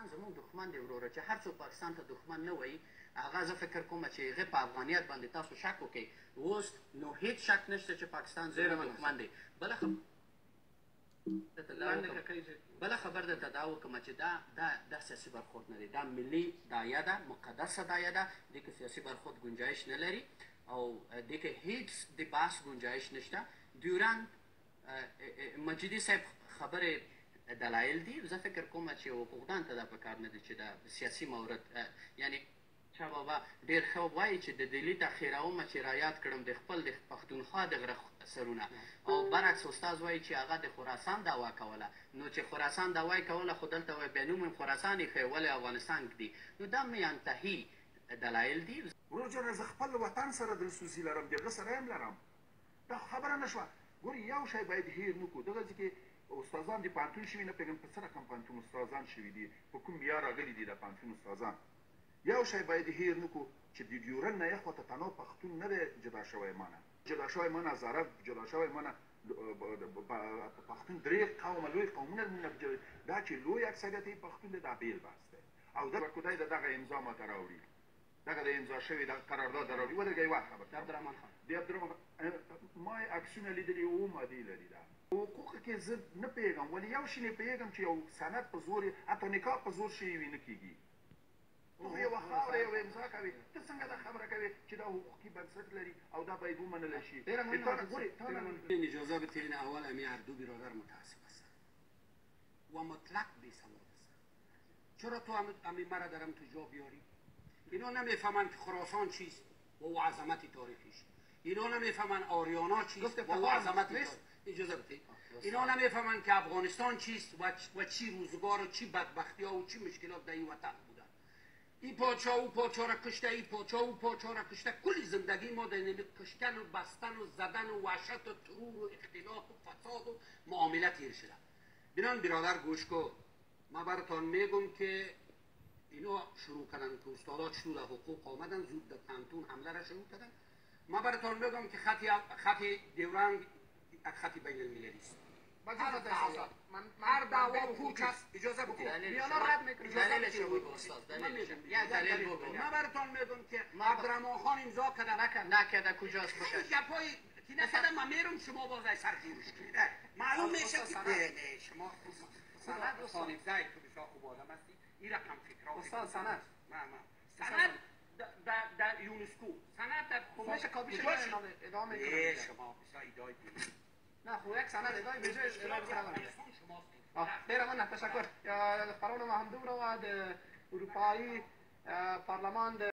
پاکستان زموږ دښمن دی وروره، چې هر څوک پاکستان ته دښمن نه وایي، هغه زه فکر کوم چې هغې په افغانیت باندې تاسو شک وکړئ. اوس نو هېڅ شک نشته چې پاکستان زموږ دښمن دی. بله خبر درته دا وکړم چې دا سیاسي برخورد نه دی، دا ملي داعیه ده، مقدسه داعیه ده، دې کې سیاسي برخورد ګنجایش نه لري او دې کې هېڅ د بحث ګنجایش نشته. ډیورنډ مجیدي صاحب خبرې دلایل دي. زه فکر کوم چې حقوقدان ته دا پکار نه دی چې دا سیاسي مورد یعنی شاه بابا ډېر ښه وایي چې د دهلي ته خیراومه چې رایاد کړم د خپل د پښتونخوا د غره سرونه، او برعکس استاد وایي چې هغه د خراسان دعوا کوله، نو چې خراسان دعوا یې کوله خو دلته وایي بیا نوم خراسان ایښی ولې افغانستان کې دي. نو دا میانتهي دلایل دي. ورور جانه زه خپل وطن سره دلسوزي لرم، د هغه سره هم لرم، دا خبره نه شوه. ګورې یو شی باید هیر نه کړو، دغه ځای کې استادان د پوهنتون شوي نه پوهېږم په څه رقم پوهنتون استادان شوي دي، په کوم معیار راغلي دي د پوهنتون استادان. یو شی باید هیر نه کړو چې د ډیورنډ نه یخوا تنها پښتون نه دی جدا شوی مانه، جدا شوی مانه زرف، جدا شوی مانه پښتون درې قومه لوی قومونه دا چې لوی اکثریت یې پښتون دی، دا بېل بحث دی. او دا خدای د دغه امضا ماته راوړي، دغه د امضا شوي د قرارداد راوړي. ودرېږه یوه خبر د عبدالرحمن خان د عبدالرحمن ما یې عکسونه لیدلي اوه مادې لري. دا حقوقو کې زه نه پوهېږم، ولې یو شي نه پوهېږم چې یو سند په زور یې حتی نکاح په زور شوي وي نه کېږي. ته یوه خاوره یوه امضا کوې، ته څنګه دا خبره کوې چې دا حقوقي بنسټ لري او دا باید ومنلی شي؟ اجازه بدین اول امی هر دو برادر متاسف هستن و مطلق بی‌سواد هستن. چرا تو امی مرا دارم تو جا بیاری؟ اینا نمیفهمن که خراسان چیست و او عظمت تاریخیش، اینا نمیفهمن آریانا چیست و او عظمت تاریخیش. اجازه بدید اینا نمیفهمن که افغانستان چیست و چی روزگار و چی بدبختی ها و چی مشکلات در این وطن بودن. این پادشاه او پادشاه را کشته، این پادشاه او پادشاه را کشته. کل زندگی ما در کشتن و بستن و زدن و وحشت و ترور و اختلاف و فساد و معاملت تیر شده. بنان برادر گوش کن، من براتون میگم که اینا شروع کردن که استادا چطور حقوق آمدن زود در پانتون حمله را شروع کردن. من براتون میگم که خط دیورنگ خط بین المللی است. هر دعوا پوچ است. اجازه بکن دلیلش رو بگو استاد، دلیل بگو. من براتون میگم که عبدالرحمن خان امضا کرده نکرده کجاست بکش گپای که نکرده من میرم شما باز ای سرگیرش کنید. معلوم میشه که نه شما سند خانم زید تو بسیار خوب آدم هستی، این رقم فکرها استاد سند سند در یونسکو، سند در خمش کابیش ادامه کنید. شما بسیار ایدای دید نه خو یک سند ادای بجای ادای ډېره مننه، تشکر. خبرونه مو همدومره وه. د اروپایي پارلمان د